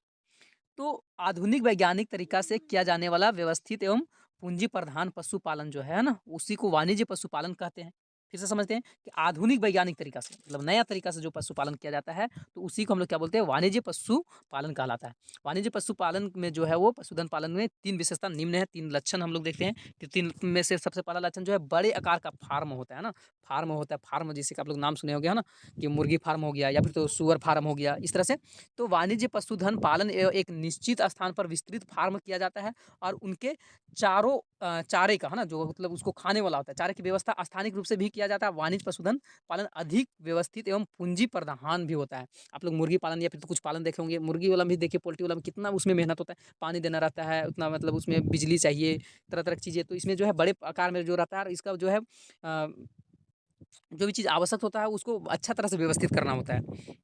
तो आधुनिक वैज्ञानिक तरीका से किया जाने वाला व्यवस्थित एवं पूंजी प्रधान पशुपालन जो है ना, उसी को वाणिज्य पशुपालन कहते हैं। फिर से समझते हैं कि आधुनिक वैज्ञानिक तरीका से मतलब नया तरीका से जो पशुपालन किया जाता है, तो उसी को हम लोग क्या बोलते हैं? वाणिज्य पशुपालन कहलाता है। वाणिज्य पशुपालन में जो है वो पशुधन पालन में 3 विशेषता निम्न है, 3 लक्षण हम लोग देखते हैं। कि 3 में से सबसे पहला लक्षण जो है बड़े आकार का फार्म होता है ना, फार्म होता है, फार्म जैसे कि आप लोग नाम सुने होंगे है ना, कि मुर्गी फार्म हो गया या फिर तो सूअर फार्म हो गया, इस तरह से। तो वाणिज्य पशुधन पालन एक निश्चित स्थान पर विस्तृत फार्म किया जाता है और उनके चारों चारे का है ना, जो मतलब उसको खाने वाला होता है, चारे की व्यवस्था स्थानिक रूप से भी किया जाता है। वाणिज्य पशुधन पालन अधिक व्यवस्थित एवं पूंजी प्रधान भी होता है। आप लोग मुर्गी पालन या फिर तो कुछ पालन देखे होंगे, मुर्गी वाला भी देखिए, पोल्ट्री वाला में कितना उसमें मेहनत होता है, पानी देना रहता है उतना, मतलब उसमें बिजली चाहिए, तरह तरह की चीज़ें। तो इसमें जो है बड़े आकार में जो रहता है और इसका जो है जो भी चीज़ आवश्यक होता है उसको अच्छा तरह से व्यवस्थित करना होता है।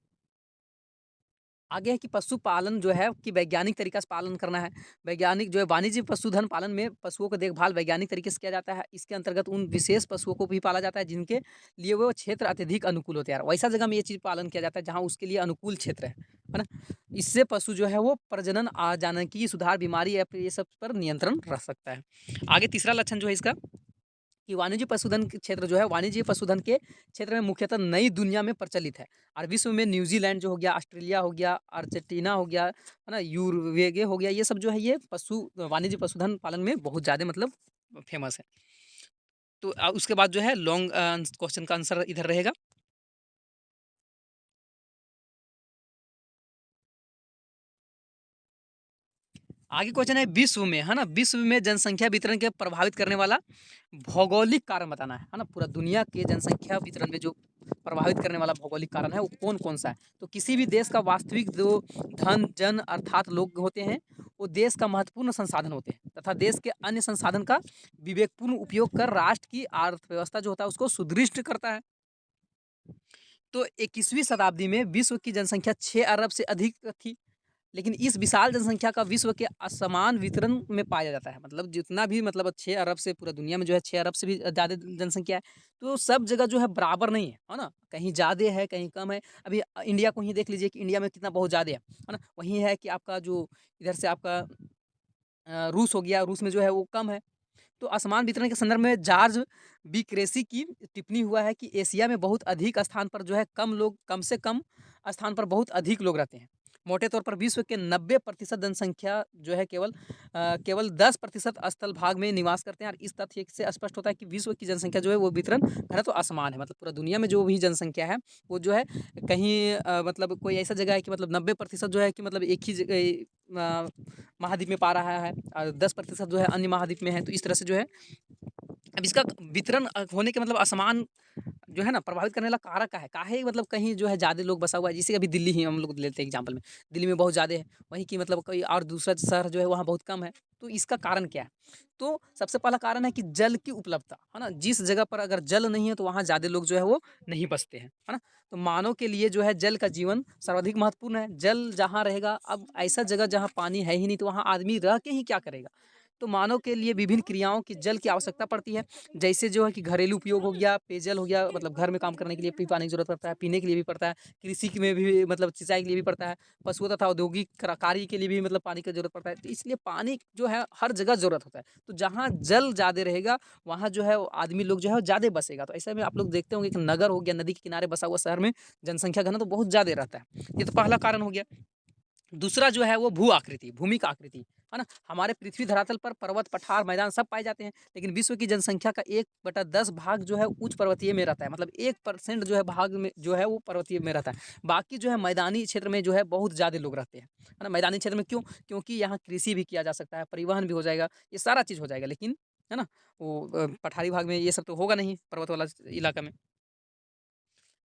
आगे है कि पशुपालन जो है कि वैज्ञानिक तरीका से पालन करना है। वैज्ञानिक जो है वाणिज्य पशुधन पालन में पशुओं को देखभाल वैज्ञानिक तरीके से किया जाता है। इसके अंतर्गत उन विशेष पशुओं को भी पाला जाता है जिनके लिए वो क्षेत्र अत्यधिक अनुकूल होते हैं। वैसा जगह में ये चीज़ पालन किया जाता है जहाँ उसके लिए अनुकूल क्षेत्र है ना? इससे पशु जो है वो प्रजनन, जनकी सुधार, बीमारी या फिर ये सब पर नियंत्रण रख सकता है। आगे तीसरा लक्षण जो है इसका कि वाणिज्य पशुधन के क्षेत्र जो है, वाणिज्य पशुधन के क्षेत्र में मुख्यतः नई दुनिया में प्रचलित है और विश्व में न्यूजीलैंड जो हो गया, ऑस्ट्रेलिया हो गया, अर्जेंटीना हो गया, है ना, यूरुग्वे हो गया, ये सब जो है ये वाणिज्य पशुधन पालन में बहुत ज़्यादा मतलब फेमस है। तो उसके बाद जो है लॉन्ग क्वेश्चन का आंसर इधर रहेगा। आगे क्वेश्चन है विश्व में, है ना, विश्व में जनसंख्या वितरण के प्रभावित करने वाला भौगोलिक कारण बताना है ना? पूरा दुनिया के जनसंख्या वितरण में जो प्रभावित करने वाला भौगोलिक कारण है वो कौन-कौन सा है? तो किसी भी देश का वास्तविक जो धन, जन अर्थात लोग होते हैं, वो देश का महत्वपूर्ण संसाधन होते हैं तथा देश के अन्य संसाधन का विवेकपूर्ण उपयोग कर राष्ट्र की अर्थव्यवस्था जो होता है उसको सुदृढ़ करता है। तो 21वीं शताब्दी में विश्व की जनसंख्या 6 अरब से अधिक थी। लेकिन इस विशाल जनसंख्या का विश्व के असमान वितरण में पाया जाता है। मतलब जितना भी मतलब 6 अरब से पूरा दुनिया में जो है 6 अरब से भी ज़्यादा जनसंख्या है, तो सब जगह जो है बराबर नहीं है ना? कहीं ज़्यादा है, कहीं कम है। अभी इंडिया को ही देख लीजिए कि इंडिया में कितना बहुत ज़्यादा है ना? वहीं है कि आपका जो इधर से आपका रूस हो गया, रूस में जो है वो कम है। तो असमान वितरण के संदर्भ में जॉर्ज बी क्रेसी की टिप्पणी हुआ है कि एशिया में बहुत अधिक स्थान पर जो है कम से कम स्थान पर बहुत अधिक लोग रहते हैं। मोटे तौर पर विश्व के 90% जनसंख्या जो है केवल 10% स्थल भाग में निवास करते हैं और इस तथ्य से स्पष्ट होता है कि विश्व की जनसंख्या जो है वो वितरण घनत्व असमान है। मतलब पूरा दुनिया में जो भी जनसंख्या है वो जो है कहीं मतलब कोई ऐसा जगह है कि मतलब 90% जो है कि मतलब एक ही महाद्वीप में पा रहा है और 10% जो है अन्य महाद्वीप में है। तो इस तरह से जो है अब इसका वितरण होने के मतलब असमान जो है ना प्रभावित करने वाला कारक क्या है? काहे मतलब कहीं जो है ज़्यादा लोग बसा हुआ है, जैसे अभी दिल्ली ही हम लोग लेते हैं एग्ज़ाम्पल में, दिल्ली में बहुत ज़्यादा है, वहीं की मतलब कोई और दूसरा शहर जो है वहाँ बहुत कम है, तो इसका कारण क्या है? तो सबसे पहला कारण है कि जल की उपलब्धता, है ना? जिस जगह पर अगर जल नहीं है तो वहाँ ज़्यादा लोग जो है वो नहीं बसते हैं, है ना? तो मानव के लिए जो है जल का जीवन सर्वाधिक महत्वपूर्ण है, जल जहाँ रहेगा अब ऐसा जगह जहाँ पानी है ही नहीं तो वहाँ आदमी रह के ही क्या करेगा? तो मानव के लिए विभिन्न क्रियाओं की जल की आवश्यकता पड़ती है। जैसे जो है कि घरेलू उपयोग हो गया, पेयजल हो गया मतलब घर में काम करने के लिए भी पानी की ज़रूरत पड़ता है, पीने के लिए भी पड़ता है, कृषि के में भी मतलब सिंचाई के लिए भी पड़ता है, पशुओं तथा औद्योगिक कार्य के लिए भी मतलब पानी की ज़रूरत पड़ता है। तो इसलिए पानी जो है हर जगह ज़रूरत होता है। तो जहाँ जल ज़्यादा रहेगा, वहाँ जो है वो आदमी लोग जो है ज़्यादा बसेगा। तो ऐसे में आप लोग देखते होंगे कि नगर हो गया, नदी के किनारे बसा हुआ शहर में जनसंख्या घनत्व तो बहुत ज़्यादा रहता है। ये तो पहला कारण हो गया। दूसरा जो है वो भू आकृति, भूमि का आकृति, है ना? हमारे पृथ्वी धरातल पर पर्वत, पठार, मैदान सब पाए जाते हैं, लेकिन विश्व की जनसंख्या का 1/10 भाग जो है उच्च पर्वतीय में रहता है। मतलब 1% जो है भाग में जो है वो पर्वतीय में रहता है। बाकी जो है मैदानी क्षेत्र में जो है बहुत ज़्यादा लोग रहते हैं, है ना? मैदानी क्षेत्र में क्यों? क्योंकि यहाँ कृषि भी किया जा सकता है, परिवहन भी हो जाएगा, ये सारा चीज़ हो जाएगा। लेकिन है ना? वो पठारी भाग में ये सब तो होगा नहीं, पर्वत वाला इलाका में।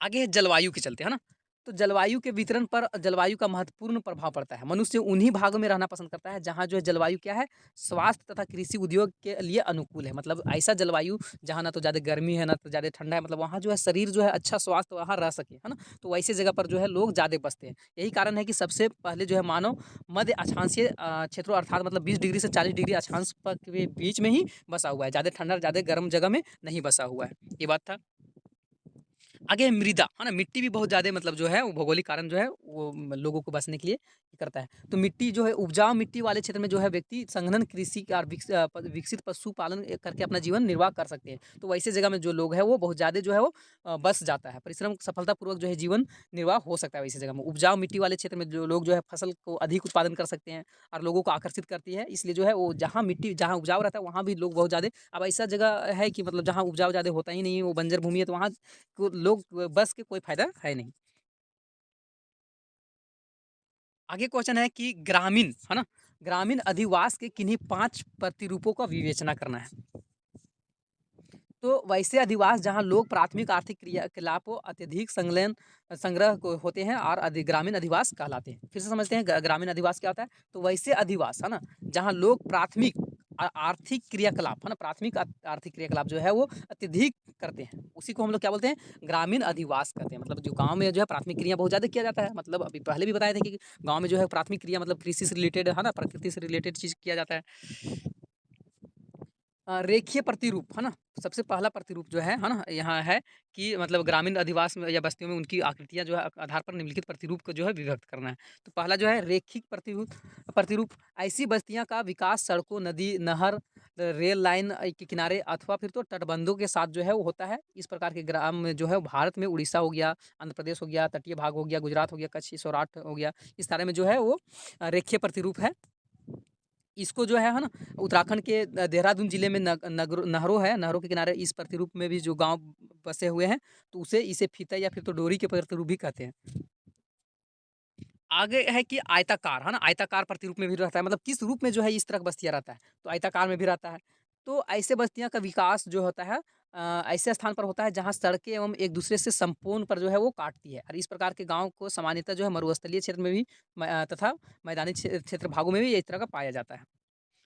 आगे है जलवायु के चलते, है ना? तो जलवायु के वितरण पर जलवायु का महत्वपूर्ण प्रभाव पड़ता है। मनुष्य उन्हीं भागों में रहना पसंद करता है जहाँ जो है जलवायु क्या है, स्वास्थ्य तथा कृषि उद्योग के लिए अनुकूल है। मतलब ऐसा जलवायु जहाँ ना तो ज़्यादा गर्मी है, ना तो ज़्यादा ठंडा है, मतलब वहाँ जो है शरीर जो है अच्छा स्वास्थ्य वहाँ रह सके, है ना? तो वैसे जगह पर जो है लोग ज़्यादा बसते हैं। यही कारण है कि सबसे पहले जो है मानव मध्य अक्षांशीय क्षेत्रों अर्थात मतलब 20 डिग्री से 40 डिग्री अक्षांश के बीच में ही बसा हुआ है। ज़्यादा ठंडा, ज़्यादा गर्म जगह में नहीं बसा हुआ है। ये बात था। आगे है मृदा, है ना? मिट्टी भी बहुत ज़्यादा मतलब जो है वो भौगोलिक कारण जो है वो लोगों को बसने के लिए करता है। तो मिट्टी जो है उपजाऊ मिट्टी वाले क्षेत्र में जो है व्यक्ति संघनन कृषि और विकसित पशुपालन करके अपना जीवन निर्वाह कर सकते हैं। तो वैसे जगह में जो लोग हैं वो बहुत ज़्यादा जो है वो बस जाता है। परिश्रम सफलतापूर्वक जो है जीवन निर्वाह हो सकता है वैसी जगह में। उपजाऊ मिट्टी वाले क्षेत्र में जो लोग जो है फसल को अधिक उत्पादन कर सकते हैं और लोगों को आकर्षित करती है। इसलिए जो है वो जहाँ मिट्टी जहाँ उपजाऊ रहता है वहाँ भी लोग बहुत ज़्यादा अब ऐसा जगह है कि मतलब जहाँ उपजाऊ ज़्यादा होता ही नहीं है, वो बंजर भूमि है तो वहाँ को लोग बस के कोई फ़ायदा है नहीं। आगे क्वेश्चन है कि ग्रामीण, है ना? ग्रामीण अधिवास के किन्हीं 5 प्रतिरूपों का विवेचना करना है। तो वैसे अधिवास जहाँ लोग प्राथमिक आर्थिक क्रियाकलापों अत्यधिक संलयन संग्रह को होते हैं और ग्रामीण अधिवास कहलाते हैं। फिर से समझते हैं ग्रामीण अधिवास क्या होता है? तो वैसे अधिवास, है ना? जहाँ लोग प्राथमिक आर्थिक क्रियाकलाप, है ना? प्राथमिक आर्थिक क्रियाकलाप जो है वो अत्यधिक करते हैं। उसी को हम लोग क्या बोलते हैं? ग्रामीण अधिवास कहते हैं। मतलब जो गाँव में जो है प्राथमिक क्रिया बहुत ज़्यादा किया जाता है। मतलब अभी पहले भी बताए थे कि गाँव में जो है प्राथमिक क्रिया मतलब कृषि से रिलेटेड, है ना? प्रकृति से रिलेटेड चीज़ किया जाता है। रेखीय प्रतिरूप, है ना? सबसे पहला प्रतिरूप जो है ना? यहाँ है कि मतलब ग्रामीण अधिवास में या बस्तियों में उनकी आकृतियाँ जो है आधार पर निम्नलिखित प्रतिरूप को जो है विभक्त करना है। तो पहला जो है रेखिक प्रतिरूप प्रतिरूप ऐसी बस्तियाँ का विकास सड़कों, नदी, नहर, रेल लाइन के किनारे अथवा फिर तो तटबंधों के साथ जो है वो होता है। इस प्रकार के ग्राम में जो है भारत में उड़ीसा हो गया, आंध्र प्रदेश हो गया, तटीय भाग हो गया, गुजरात हो गया, कच्छ, सौराष्ट्र हो गया, इस तरह में जो है वो रेखीय प्रतिरूप है। इसको जो है ना उत्तराखंड के देहरादून जिले में नहरों है, नहरों के किनारे इस प्रतिरूप में भी जो गांव बसे हुए हैं तो उसे इसे फीता या फिर तो डोरी के प्रतिरूप भी कहते हैं। आगे है कि आयताकार, है ना? आयताकार प्रतिरूप में भी रहता है, मतलब किस रूप में जो है इस तरह का बस्तियाँ रहता है, तो आयताकार में भी रहता है। तो ऐसे बस्तियाँ का विकास जो होता है ऐसे स्थान पर होता है जहाँ सड़कें एवं एक दूसरे से संपूर्ण पर जो है वो काटती है और इस प्रकार के गाँव को सामान्यतः जो है मरुस्थलीय क्षेत्र में भी तथा मैदानी क्षेत्र भागों में भी इस तरह का पाया जाता है।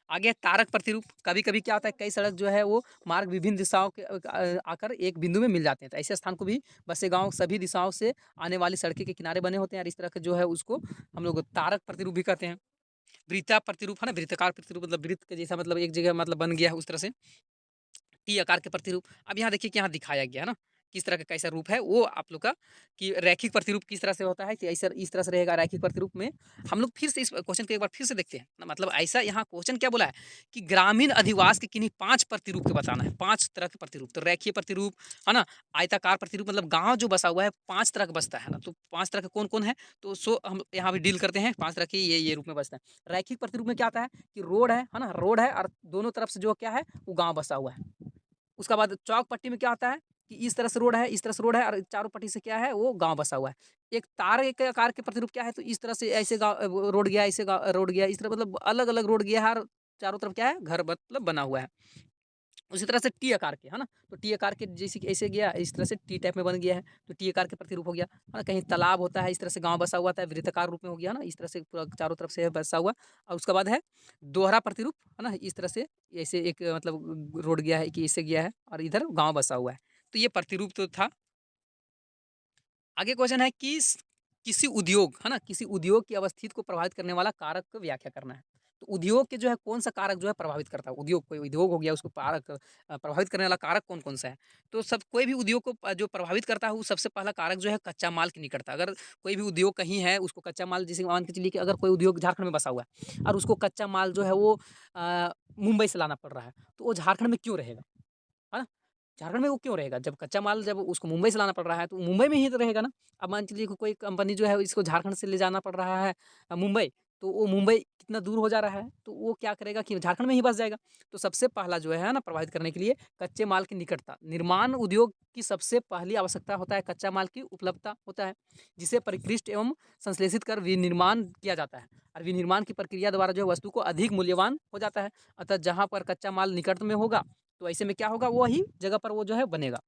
आगे तारक प्रतिरूप, कभी-कभी क्या होता है कई सड़क जो है वो मार्ग विभिन्न दिशाओं के आकर एक बिंदु में मिल जाते हैं। तो ऐसे स्थान को भी बसे गाँव सभी दिशाओं से आने वाली सड़कें के किनारे बने होते हैं और इस तरह के जो है उसको हम लोग तारक प्रतिरूप भी कहते हैं। वृत्ता प्रतिरूप, है ना? वृत्ताकार प्रतिरूप मतलब वृत्त के जैसा मतलब एक जगह मतलब बन गया है उस तरह से। टी आकार के प्रतिरूप। अब यहाँ देखिए कि यहाँ दिखाया गया है ना, किस तरह का कैसा रूप है वो आप लोग का कि रैखिक प्रतिरूप किस तरह से होता है कि ऐसा इस तरह से रहेगा रैखिक प्रतिरूप में। हम लोग फिर से इस क्वेश्चन को एक बार फिर से देखते हैं ना, मतलब ऐसा यहाँ क्वेश्चन क्या बोला है कि ग्रामीण अधिवास के किन्हीं 5 प्रतिरूप के बताना है, 5 तरह के प्रतिरूप। तो रैखिक प्रतिरूप, है ना? आयताकार प्रतिरूप मतलब गाँव जो बसा हुआ है 5 तरह का बसता है ना, तो 5 तरह के कौन-कौन है? तो हम यहाँ पे डील करते हैं 5 तरह के ये रूप में बसता है। रैखिक प्रतिरूप में क्या आता है कि रोड है ना? रोड है और दोनों तरफ से जो क्या है वो गाँव बसा हुआ है। उसका बाद चौक पट्टी में क्या होता है कि इस तरह से रोड है, इस तरह से रोड है और चारों पट्टी से क्या है वो गाँव बसा हुआ है। एक तारे के आकार के प्रतिरूप क्या है तो इस तरह से ऐसे गाँव वो रोड गया, ऐसे रोड गया, इस तरह मतलब अलग-अलग रोड गया है और चारों तरफ क्या है घर मतलब बना हुआ है। उसी तरह से टी आकार के, है ना? तो टी आकार के जैसे कि ऐसे गया, इस तरह से टी टाइप में बन गया है, तो टी आकार के प्रतिरूप हो गया, है ना? कहीं तालाब होता है, इस तरह से गाँव बसा हुआ था, वृत्ताकार रूप में हो गया, है ना? इस तरह से पूरा चारों तरफ से बसा हुआ और उसके बाद है दोहरा प्रतिरूप, है ना? इस तरह से ऐसे एक मतलब रोड गया है कि इससे गया है और इधर गाँव बसा हुआ है। तो ये प्रतिरूप तो था। आगे क्वेश्चन है कि किसी उद्योग, है ना? किसी उद्योग की अवस्थिति को प्रभावित करने वाला कारक की व्याख्या करना है। तो उद्योग के जो है कौन-सा कारक जो है प्रभावित करता है? उद्योग कोई उद्योग हो गया उसको प्रभावित करने वाला कारक कौन-कौन सा है? तो सब कोई भी उद्योग को जो प्रभावित करता है वो सबसे पहला कारक जो है कच्चा माल की निकटता। अगर कोई भी उद्योग कहीं है उसको कच्चा माल जैसे मान के चलिए कि अगर कोई उद्योग झारखंड में बसा हुआ है और उसको कच्चा माल जो है वो मुंबई से लाना पड़ रहा है, तो वो झारखंड में क्यों रहेगा? है ना? झारखंड में वो क्यों रहेगा? जब कच्चा माल जब उसको मुंबई से लाना पड़ रहा है, तो मुंबई में ही तो रहेगा ना। अब मान के चलिए कोई कंपनी जो है इसको झारखंड से ले जाना पड़ रहा है मुंबई, तो वो मुंबई कितना दूर हो जा रहा है, तो वो क्या करेगा कि झारखंड में ही बस जाएगा। तो सबसे पहला जो है ना प्रभावित करने के लिए कच्चे माल की निकटता। निर्माण उद्योग की सबसे पहली आवश्यकता होता है कच्चा माल की उपलब्धता होता है, जिसे परिष्कृत एवं संश्लेषित कर विनिर्माण किया जाता है और विनिर्माण की प्रक्रिया द्वारा जो है वस्तु को अधिक मूल्यवान हो जाता है। अतः जहाँ पर कच्चा माल निकट में होगा तो ऐसे में क्या होगा वही जगह पर वो जो है बनेगा।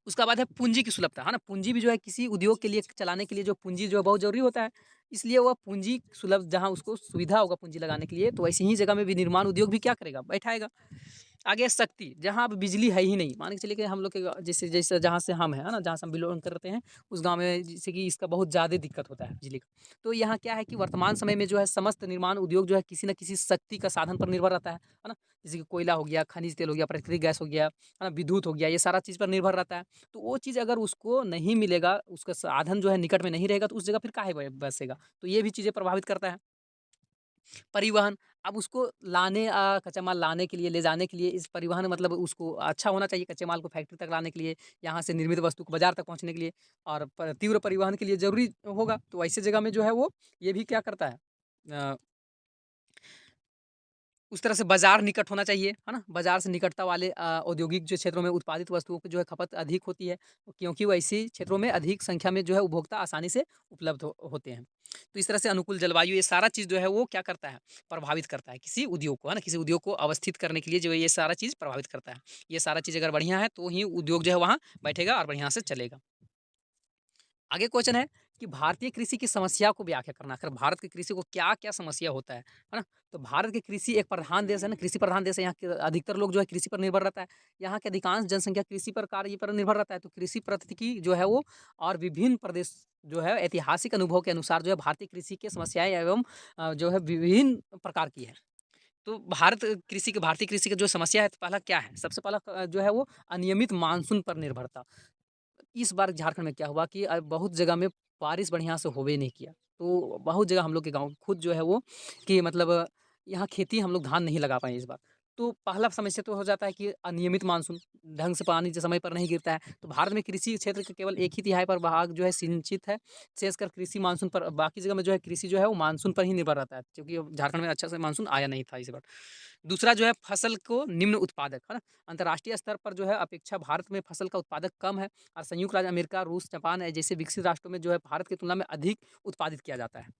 उसका बाद है पूंजी की सुलभता, है ना? पूंजी भी जो है किसी उद्योग के लिए चलाने के लिए जो पूंजी जो है बहुत ज़रूरी होता है। इसलिए वह पूंजी सुलभ जहाँ उसको सुविधा होगा पूंजी लगाने के लिए तो ऐसी ही जगह में विनिर्माण उद्योग भी क्या करेगा? बैठाएगा। आगे शक्ति, जहाँ अब बिजली है ही नहीं, मान के चलिए कि हम लोग के जैसे जैसे जहाँ से हम हैं, है ना? जहाँ से हम बिलॉन्ग करते हैं, उस गाँव में जैसे कि इसका बहुत ज़्यादा दिक्कत होता है बिजली का। तो यहाँ क्या है कि वर्तमान समय में जो है समस्त निर्माण उद्योग जो है किसी न किसी शक्ति का साधन पर निर्भर रहता है ना? जैसे कि कोयला हो गया, खनिज तेल हो गया, प्राकृतिक गैस हो गया, है ना? विद्युत हो गया, ये सारा चीज़ पर निर्भर रहता है। तो वो चीज़ अगर उसको नहीं मिलेगा, उसका साधन जो है निकट में नहीं रहेगा, तो उस जगह फिर काहे बसेगा? तो ये भी चीज़ें प्रभावित करता है। परिवहन, अब उसको लाने कच्चा माल लाने के लिए, ले जाने के लिए इस परिवहन मतलब उसको अच्छा होना चाहिए कच्चे माल को फैक्ट्री तक लाने के लिए, यहाँ से निर्मित वस्तु को बाज़ार तक पहुँचने के लिए और तीव्र परिवहन के लिए ज़रूरी होगा। तो ऐसी जगह में जो है वो ये भी क्या करता है अ उस तरह से बाज़ार निकट होना चाहिए, है ना? बाज़ार से निकटता वाले औद्योगिक जो क्षेत्रों में उत्पादित वस्तुओं की जो है खपत अधिक होती है, क्योंकि वो ऐसी क्षेत्रों में अधिक संख्या में जो है उपभोक्ता आसानी से उपलब्ध होते हैं। तो इस तरह से अनुकूल जलवायु ये सारा चीज़ जो है वो क्या करता है, प्रभावित करता है किसी उद्योग को, है ना? किसी उद्योग को अवस्थित करने के लिए जो है ये सारा चीज़ प्रभावित करता है। ये सारा चीज़ अगर बढ़िया है तो ही उद्योग जो है वहाँ बैठेगा और बढ़िया से चलेगा। आगे क्वेश्चन है कि भारतीय कृषि की समस्या को व्याख्या करना। आखिर भारत की कृषि को क्या-क्या समस्या होता है ना? तो भारत की कृषि एक प्रधान देश है ना, कृषि प्रधान देश है। यहाँ के अधिकतर लोग जो है कृषि पर निर्भर रहता है। यहाँ की अधिकांश जनसंख्या कृषि पर कार्य पर निर्भर रहता है। तो कृषि पारिस्थितिकी जो है वो और विभिन्न प्रदेश जो है ऐतिहासिक अनुभव के अनुसार जो है भारतीय कृषि की समस्याएँ एवं जो है विभिन्न प्रकार की है। तो भारतीय कृषि की जो समस्या है तो पहला क्या है? सबसे पहला जो है वो अनियमित मानसून पर निर्भरता। इस बार झारखंड में क्या हुआ कि बहुत जगह में बारिश बढ़िया से होबे नहीं किया। तो बहुत जगह हम लोग के गाँव खुद जो है वो कि मतलब यहाँ खेती हम लोग धान नहीं लगा पाए इस बार। तो पहला समस्या तो हो जाता है कि अनियमित मानसून, ढंग से पानी जो समय पर नहीं गिरता है। तो भारत में कृषि क्षेत्र के केवल एक ही तिहाई पर भाग जो है सिंचित है। विशेषकर कृषि मानसून पर, बाकी जगह में जो है कृषि जो है वो मानसून पर ही निर्भर रहता है। क्योंकि झारखंड में अच्छा से मानसून आया नहीं था इस बार। दूसरा जो है फसल को निम्न उत्पादक, है ना? अंतर्राष्ट्रीय स्तर पर जो है अपेक्षा भारत में फसल का उत्पादक कम है और संयुक्त राज्य अमेरिका, रूस, जापान जैसे विकसित राष्ट्रों में जो है भारत की तुलना में अधिक उत्पादित किया जाता है।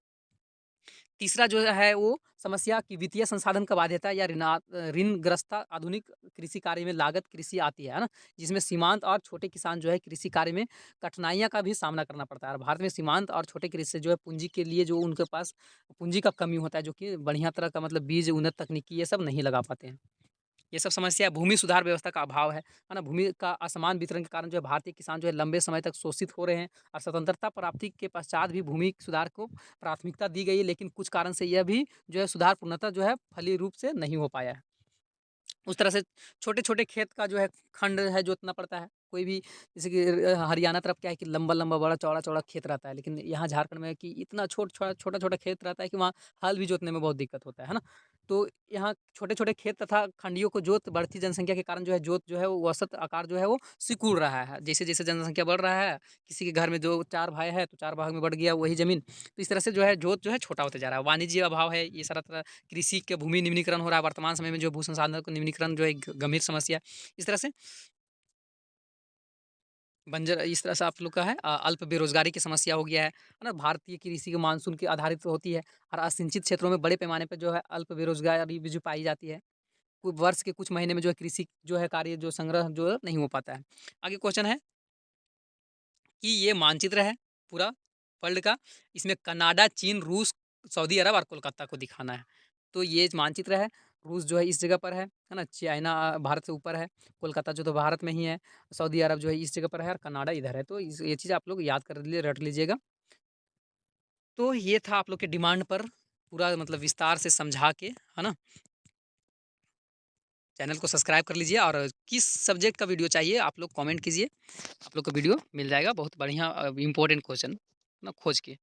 तीसरा जो है वो समस्या कि वित्तीय संसाधन का बाध्यता या ऋणग्रस्तता आधुनिक कृषि कार्य में लागत कृषि आती है ना? जिसमें सीमांत और छोटे किसान जो है कृषि कार्य में कठिनाइयाँ का भी सामना करना पड़ता है और भारत में सीमांत और छोटे कृषि से जो है पूंजी के लिए जो उनके पास पूंजी का कमी होता है, जो कि बढ़िया तरह का मतलब बीज, उन्नत तकनीकी ये सब नहीं लगा पाते हैं। ये सब समस्या भूमि सुधार व्यवस्था का अभाव है ना? भूमि का असमान वितरण के कारण जो है भारतीय किसान जो है लंबे समय तक शोषित हो रहे हैं और स्वतंत्रता प्राप्ति के पश्चात भी भूमि सुधार को प्राथमिकता दी गई है, लेकिन कुछ कारण से यह भी जो है सुधार पूर्णतः जो है फली रूप से नहीं हो पाया है। उस तरह से छोटे-छोटे खेत का जो है खंड है जोतना पड़ता है। कोई भी जैसे कि हरियाणा तरफ क्या है कि लंबा-लंबा, बड़ा चौड़ा-चौड़ा खेत रहता है, लेकिन यहाँ झारखंड में है कि इतना छोटा-छोटा खेत रहता है कि वहाँ हल भी जोतने में बहुत दिक्कत होता है ना? तो यहाँ छोटे-छोटे खेत तथा खंडियों को जोत बढ़ती जनसंख्या के कारण जो है जोत जो है वो औसत आकार जो है वो सिकुड़ रहा है। जैसे-जैसे जनसंख्या बढ़ रहा है, किसी के घर में 2-4 भाई है तो 4 भाग में बढ़ गया वही ज़मीन। तो इस तरह से जो है जोत जो है छोटा होता जा रहा है। वाणिज्य अभाव है, ये सारा तरह कृषि के भूमि निम्नीकरण हो रहा है। वर्तमान समय में जो भू संसाधन का निम्नीकरण जो है एक गंभीर समस्या है। इस तरह से बंजर इस तरह से आप लोग का है अल्प बेरोज़गारी की समस्या हो गया है ना? भारतीय कृषि के मानसून की आधारित होती है और असिंचित क्षेत्रों में बड़े पैमाने पे जो है अल्प बेरोज़गारी भी जो पाई जाती है। वर्ष के कुछ महीने में जो है कृषि जो है कार्य जो संग्रह जो है नहीं हो पाता है। आगे क्वेश्चन है कि ये मानचित्र है पूरा वर्ल्ड का, इसमें कनाडा, चीन, रूस, सऊदी अरब और कोलकाता को दिखाना है। तो ये मानचित्र है, रूस जो है इस जगह पर है ना? चाइना भारत से ऊपर है, कोलकाता जो तो भारत में ही है, सऊदी अरब जो है इस जगह पर है और कनाडा इधर है। तो ये चीज़ आप लोग याद कर लिए रट लीजिएगा। तो ये था आप लोग के डिमांड पर पूरा मतलब विस्तार से समझा के, है ना? चैनल को सब्सक्राइब कर लीजिए और किस सब्जेक्ट का वीडियो चाहिए आप लोग कमेंट कीजिए, आप लोग को वीडियो मिल जाएगा बहुत बढ़िया इम्पोर्टेंट क्वेश्चन ना खोज के।